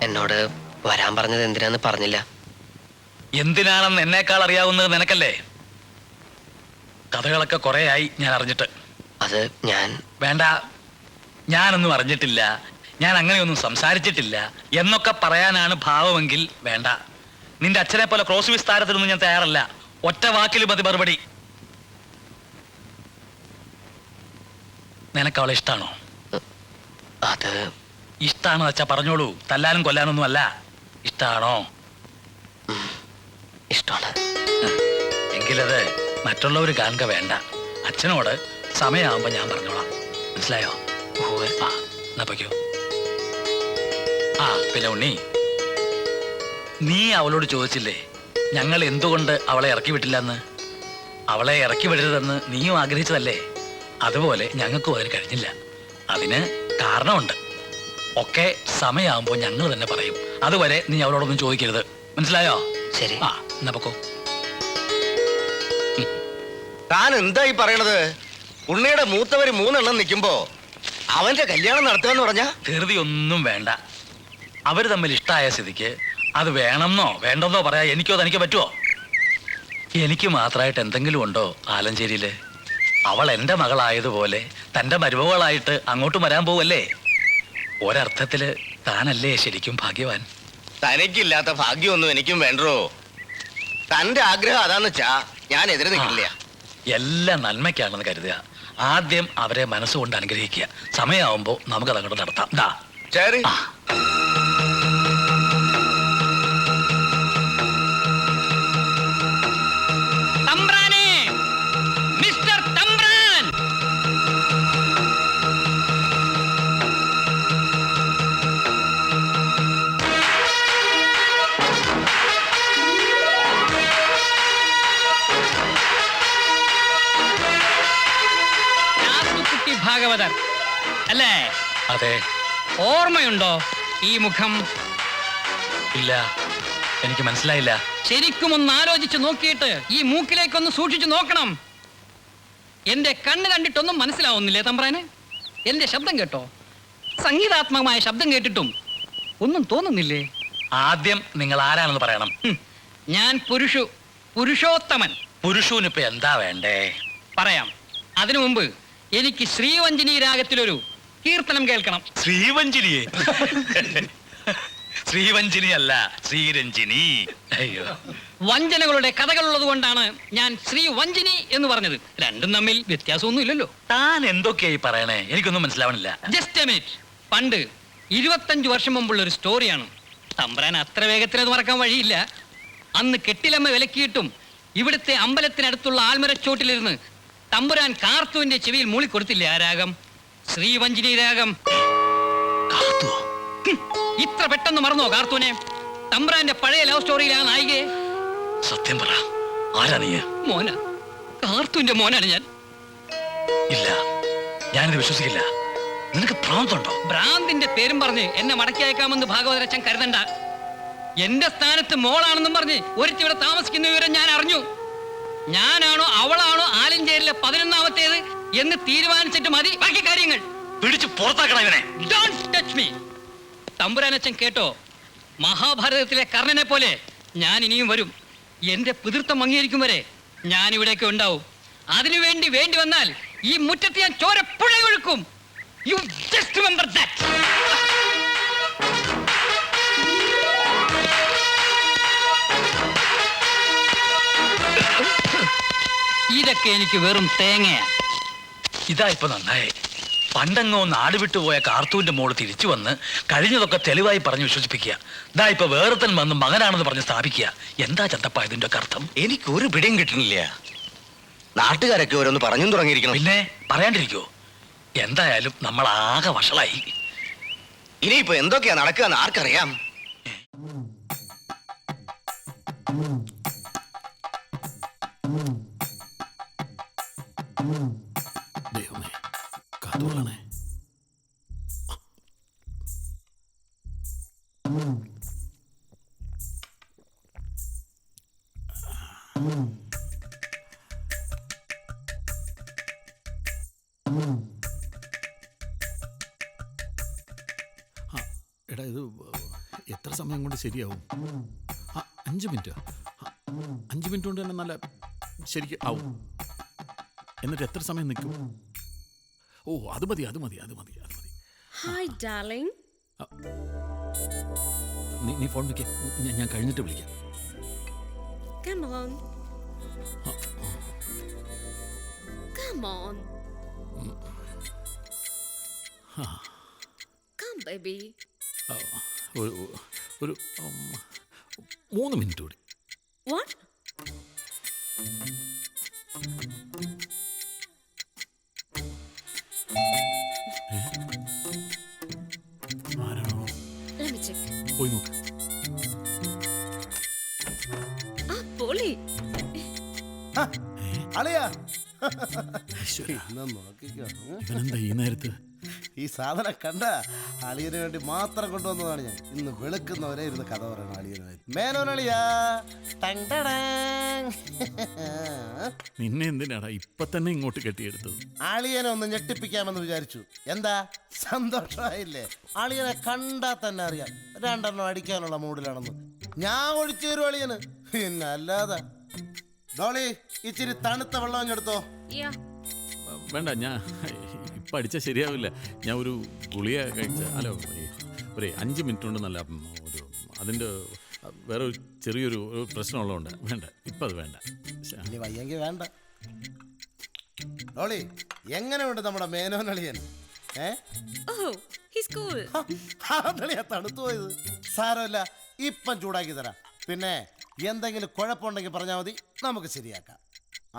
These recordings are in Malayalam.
എന്നോട് വരാൻ പറഞ്ഞത് എന്തിനാന്ന് പറഞ്ഞില്ല. എന്തിനാണെന്ന് എന്നേക്കാൾ അറിയാവുന്നത് നിനക്കല്ലേ? കഥകളൊക്കെ കുറേയായി ഞാൻ അറിഞ്ഞിട്ട്. അത് ഞാൻ വേണ്ട, ഞാനൊന്നും അറിഞ്ഞിട്ടില്ല, ഞാൻ അങ്ങനെയൊന്നും സംസാരിച്ചിട്ടില്ല എന്നൊക്കെ പറയാനാണ് ഭാവമെങ്കിൽ വേണ്ട. നിന്റെ അച്ഛനെ പോലെ ക്രോസ് വിസ്താരത്തിനൊന്നും ഞാൻ തയ്യാറല്ല. ഒറ്റ വാക്കിൽ മതി മറുപടി. നിനക്ക് അവളെ ഇഷ്ടാണോ? അത് ഇഷ്ടാണോ വെച്ചാ പറഞ്ഞോളൂ, തല്ലാനും കൊല്ലാനൊന്നും അല്ല. ഇഷ്ടാണോ? ഇഷ്ടമാണ്. എങ്കിലത് മറ്റുള്ളവർ കാണുക വേണ്ട. അച്ഛനോട് സമയമാകുമ്പോ ഞാൻ പറഞ്ഞോളാം. മനസ്സിലായോ? ആ, എന്നാ പൊയ്ക്കോ. ആ പിന്നെ ഉണ്ണി, നീ അവളോട് ചോദിച്ചില്ലേ ഞങ്ങൾ എന്തുകൊണ്ട് അവളെ ഇറക്കി വിട്ടില്ലെന്ന്? അവളെ ഇറക്കി വിടരുതെന്ന് നീയും ആഗ്രഹിച്ചതല്ലേ? അതുപോലെ ഞങ്ങൾക്കും അതിന് കഴിഞ്ഞില്ല. അതിന് കാരണമുണ്ട്. ഒക്കെ സമയമാകുമ്പോ ഞങ്ങൾ തന്നെ പറയും. അതുവരെ നീ അവളോടൊന്നും ചോദിക്കരുത്. മനസ്സിലായോ? ശരി. ആ എന്നാ പൊക്കോ. താൻ എന്തായി പറയണത്? ഉണ്ണിയുടെ മൂത്തവര് 3 എണ്ണം നിൽക്കുമ്പോ അവന്റെ കല്യാണം നടത്തുക പറഞ്ഞ ധൃതി ഒന്നും വേണ്ട. അവര് തമ്മിൽ ഇഷ്ടമായ സ്ഥിതിക്ക് അത് വേണമെന്നോ വേണ്ടെന്നോ പറയാ എനിക്കോ തനിക്ക് പറ്റുമോ? എനിക്ക് മാത്രമായിട്ട് എന്തെങ്കിലും ഉണ്ടോ ആലഞ്ചേരിയില്? അവൾ എന്റെ മകളായതുപോലെ തന്റെ മരുമകളായിട്ട് അങ്ങോട്ടും വരാൻ പോവല്ലേ. ഒരർത്ഥത്തില് താനല്ലേ ശരിക്കും ഭാഗ്യവാൻ. തനിക്കില്ലാത്ത ഭാഗ്യമൊന്നും എനിക്കും വേണ്ടോ. തന്റെ ആഗ്രഹം അതാന്ന് വെച്ചാ ഞാൻ എതിരെ നിൽക്കില്ല. എല്ലാം നന്മയ്ക്കാണെന്ന് കരുതുക. ആദ്യം അവരെ മനസ്സുകൊണ്ട് അനുഗ്രഹിക്കുക. സമയമാവുമ്പോ നമുക്കത് അങ്ങോട്ട് നടത്താം. ദാ ശരി. ഭാഗവതർ അല്ലേ? അതെ. ഓർമ്മയുണ്ടോ ഈ മുഖം? ഇല്ല, എനിക്ക് മനസ്സിലായില്ല. ശരിക്കും ഒന്ന് ആലോചിച്ച് നോക്കിയിട്ട് ഈ മൂക്കിലേക്കൊന്ന് സൂക്ഷിച്ചു നോക്കണം. എന്റെ കണ്ണ് കണ്ടിട്ടൊന്നും മനസ്സിലാവുന്നില്ലേ തമ്പ്രാന്? എന്റെ ശബ്ദം കേട്ടോ? സംഗീതാത്മകമായ ശബ്ദം കേട്ടിട്ടും ഒന്നും തോന്നുന്നില്ലേ? ആദ്യം നിങ്ങൾ ആരാണെന്ന് പറയണം. ഞാൻ പുരുഷോത്തമൻ. പുരുഷനിപ്പോ എന്താ വേണ്ടേ? പറയാം. അതിനു മുമ്പ് എനിക്ക് ശ്രീവഞ്ജിനി രാഗത്തിലൊരു കീർത്തനം കേൾക്കണം. ശ്രീവഞ്ജിനിയെ? ശ്രീവഞ്ജിനി അല്ല, ശ്രീരഞ്ജിനി. അയ്യോ, വഞ്ചനകളുടെ കഥകളുള്ളത് കൊണ്ടാണ് ഞാൻ ശ്രീവഞ്ജിനി എന്ന് പറഞ്ഞത്. രണ്ടും തമ്മിൽ വ്യത്യാസമൊന്നും ഇല്ലല്ലോ. താൻ എന്തൊക്കെയായി പറയണേ? എനിക്കൊന്നും മനസ്സിലാവണില്ല. Just a minute. പണ്ട് 25 വർഷം മുമ്പുള്ള ഒരു സ്റ്റോറിയാണ്. തമ്പ്രാൻ അത്ര വേഗത്തിൽ അത് മറക്കാൻ വഴിയില്ല. അന്ന് കെട്ടിലമ്മ വിലക്കിയിട്ടും ഇവിടുത്തെ അമ്പലത്തിനടുത്തുള്ള ആൽമരച്ചോട്ടിലിരുന്ന് തമ്പുരാൻ കാർത്തുവിന്റെ ചെവിയിൽ മൂളിക്കൊടുത്തില്ലേ ആ രാഗം? ശ്രീവഞ്ജിനി രാഗം. ഇത്ര പെട്ടെന്ന് മറന്നോ കാർത്തുവിനെ? തമ്പ്രാന്റെ പഴയ ലവ് സ്റ്റോറിയിലെ ആ നായികയെ. സത്യം പറ, ആരാ നീ? മോന, കാർത്തുവിന്റെ മോനാണ് ഞാൻ. ഇല്ല, ഞാനിത് വിശ്വസിക്കില്ല. നിനക്ക് ഭ്രാന്തുണ്ടോ? ഭ്രാന്തിന്റെ പേരും പറഞ്ഞ് എന്നെ മടക്കി അയക്കാമെന്ന് ഭാഗവതരച്ചൻ കരുതണ്ട. എന്റെ സ്ഥാനത്ത് മോളാണെന്നും പറഞ്ഞ് ഒരുത്തിവിടെ താമസിക്കുന്ന വിവരം ഞാൻ അറിഞ്ഞു. ഞാനാണോ അവളാണോ ആലഞ്ചേരിലെ 11ാമത്തേത് എന്ന് തീരുമാനിച്ചിട്ട് മതി ബാക്കി കാര്യങ്ങൾ. പിടിച്ചു പുറത്താക്കണം ഇവനെ. Don't touch me. തമ്പുരാനച്ചൻ കേട്ടോ? മഹാഭാരതത്തിലെ കർണനെ പോലെ ഞാൻ ഇനിയും വരും. എന്റെ പിതൃത്വം അംഗീകരിക്കും വരെ ഞാൻ ഇവിടേക്ക് ഉണ്ടാവും. അതിനുവേണ്ടി വേണ്ടി വന്നാൽ ഈ മുറ്റത്ത് ഞാൻ ചോര പുഴയൊഴുക്കും. You just remember that. ഇതൊക്കെ എനിക്ക് വെറും തേങ്ങയാ. ഇതാ ഇപ്പൊ നന്നായി. പണ്ടങ്ങോ നാട് വിട്ടുപോയ കാർത്തൂന്റെ മോള് തിരിച്ചു വന്ന് കഴിഞ്ഞതൊക്കെ തെളിവായി പറഞ്ഞ് വിശ്വസിപ്പിക്കുക. ഇതാ ഇപ്പൊ വേറെത്തൻ വന്ന് മകനാണെന്ന് പറഞ്ഞ് സ്ഥാപിക്കുക. എന്താ ചന്തപ്പ ഇതിന്റെ ഒക്കെ അർത്ഥം? എനിക്കൊരു പിടിയും കിട്ടുന്നില്ല. നാട്ടുകാരൊക്കെ ഓരോന്ന് പറഞ്ഞും തുടങ്ങിയിരിക്കണം. പിന്നെ പറയാണ്ടിരിക്കോ? എന്തായാലും നമ്മൾ ആകെ വഷളായി. ഇനിയിപ്പോ എന്തൊക്കെയാ നടക്കുക ആർക്കറിയാം. എടാ ഇത് എത്ര സമയം കൊണ്ട് ശരിയാവും? 5 മിനിറ്റ്. 5 മിനിറ്റ് കൊണ്ട് തന്നെ നല്ല ശരിക്കും ആവും. എന്നിട്ട് എത്ര സമയം നിൽക്കും? ഓ, അത് മതി. Hi darling. നീ ഫോൺ വെക്കേ, ഞാൻ കഴിഞ്ഞിട്ട് വിളിക്കാം. Come on. Come on. Come baby. ഒരു 3 മിനിറ്റ് കൂടി. What? ആരാണോ? Let me check. പോയി നോക്ക്. Polly. അളിയാ, ഈശ്വരാ, ഇന്ന് നോക്കിക്കോ. ഇവനെന്താ ഈ നേരത്ത്? ഈ സാധനം കണ്ട അളിയന് വേണ്ടി മാത്രം കൊണ്ടുവന്നതാണ് ഞാൻ. ഇന്ന് വെളുക്കുന്നവരെ ഇരുന്ന് കഥ പറയണം അളിയനുമായി. മേനോനളിയാ. നിന്നെ എന്തിനാടാ ഇപ്പൊ തന്നെ ഇങ്ങോട്ട് കെട്ടിയെടുത്തത്? അളിയനെ ഒന്ന് ഞെട്ടിപ്പിക്കാമെന്ന് വിചാരിച്ചു. എന്താ സന്തോഷമായില്ലേ? അളിയനെ കണ്ടാ തന്നെ അറിയാം 2 എണ്ണം അടിക്കാനുള്ള മൂഡിലാണെന്ന്. ഞാൻ ഒഴിച്ചു തരും അളിയന്, പിന്നെ അല്ലാതെ. ഡോളി, ഇച്ചിരി തണുത്ത വെള്ളം എടുത്തോ. Yeah. വേണ്ട, ഞാൻ ഇപ്പം അടിച്ചാൽ ശരിയാവില്ല. ഞാൻ ഒരു ഗുളിക കഴിച്ച ഒരു 5 മിനിറ്റ് കൊണ്ട് നല്ല ഒരു അതിൻ്റെ വേറെ ഒരു ചെറിയൊരു പ്രശ്നമുള്ളതുകൊണ്ട് വേണ്ട, ഇപ്പം അത് വേണ്ട. ഇനി വയ്യെങ്കിൽ വേണ്ട. ഡോളി, എങ്ങനെയുണ്ട് നമ്മുടെ മേനോനളിയൻ? Oh, he's cool. അതളിയാ തണുത്തു പോയത്. സാരമില്ല, ഇപ്പം ചൂടാക്കി തരാം. പിന്നെ എന്തെങ്കിലും കുഴപ്പമുണ്ടെങ്കിൽ പറഞ്ഞാൽ മതി, നമുക്ക് ശരിയാക്കാം.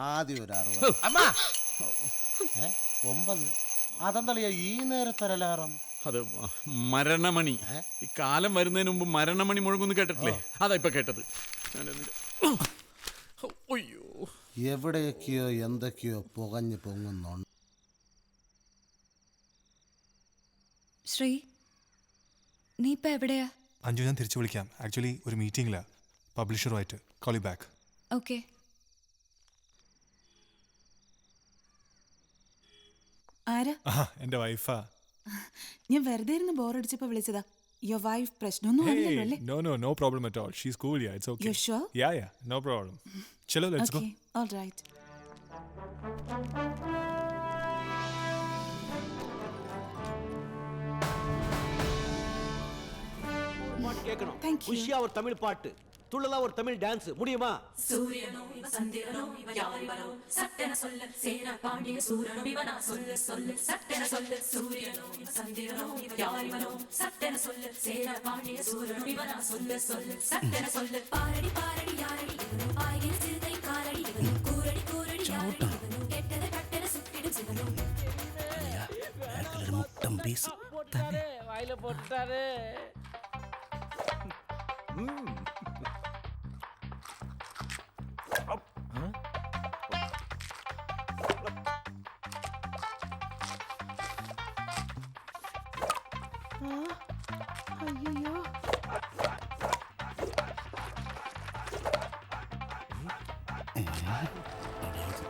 ആദ്യം ഒരു 60. അമ്മ 9. അതെന്തളിയാ ഈ നേരത്തരലാറം? അത് മരണമണി. ഈ കാലം വരുന്നതിന് മുമ്പ് മരണമണി മുഴങ്ങുന്നു കേട്ടിട്ടില്ലേ? അതാ ഇപ്പം കേട്ടത്. അയ്യോ, എവിടെയൊക്കെയോ എന്തൊക്കെയോ പുകഞ്ഞു പൊങ്ങുന്നുണ്ട്. ശ്രീ, നീ ഇപ്പം എവിടെയാ? അഞ്ജു, ഞാൻ തിരിച്ചു വിളിക്കാം. ആക്ച്വലി ഒരു മീറ്റിംഗിലാ പബ്ലിഷറുമായിട്ട്. Call you back. ഓക്കെ. ആരാ? എൻ്റെ വൈഫാ. ഞാൻ വെറുതെ ഇരുന്ന് ബോറടിച്ചപ്പോ വിളിച്ചതാ. യുവർ വൈഫ് പ്രശ്നമൊന്നും ആവില്ലല്ലോ അല്ലേ? No problem at all. She's cool. Yeah, it's okay. You sure? Yeah, no problem. Chalo, let's go. Okay, all right. Thank you. உஷியா ஒரு தமிழ் பாட்டு, துள்ளலா ஒரு தமிழ் டான்ஸ், முடியுமா? சூரியனோ இவ சந்திரனோ இவ யாரிவனோ சட்டென சொல்ல சேன பாண்டிய சூரனோ இவனா சொல்ல சொல்ல சட்டென சொல்ல சூரியனோ இவ சந்திரனோ இவ யாரிவனோ சட்டென சொல்ல சேன பாண்டிய சூரனோ இவனா சொல்ல சொல்ல சட்டென சொல்ல பாரடி பாரடி யாரடி இவனோ பாய்கிற சிறுதை காரடி இவனோ கூரடி கூரடி யாரடி இவனோ கெட்டத கட்டென சுட்டிடும் சிவனோ മുട്ടം പീസ് வாயில போட்டுட்டாரு.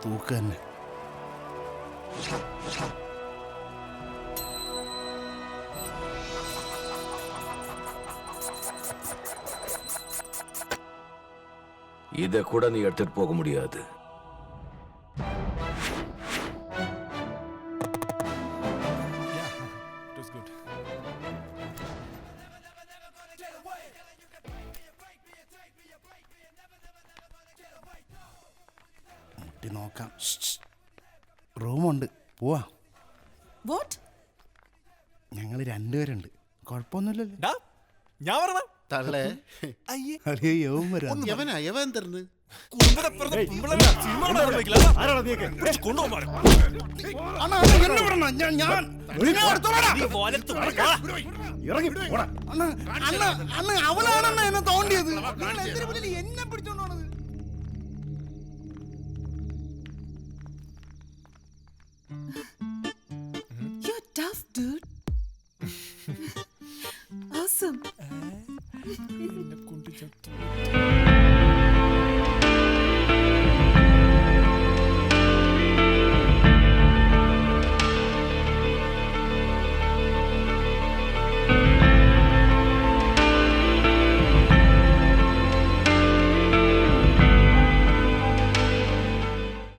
തൂക്ക് തന്നെ. இத கூட நீ எடுத்துட்டு போக முடியாது. It was good. മുട്ടി നോക്കാം. റൂമുണ്ട്, പോവാ. What? ഞങ്ങൾ 2 പേരുണ്ട്, കുഴപ്പമൊന്നുമില്ലല്ലോ. ഡാ, ഞാൻ പറഞ്ഞ തള്ളേ യവൻ തരുന്നു. അവനാണെന്ന് എന്നെ തോണ്ടിയത്. എന്നെ പിടിച്ചോണ്ട് You're tough, dude. Awesome. എന്നെ കൊണ്ട് ചത്തു.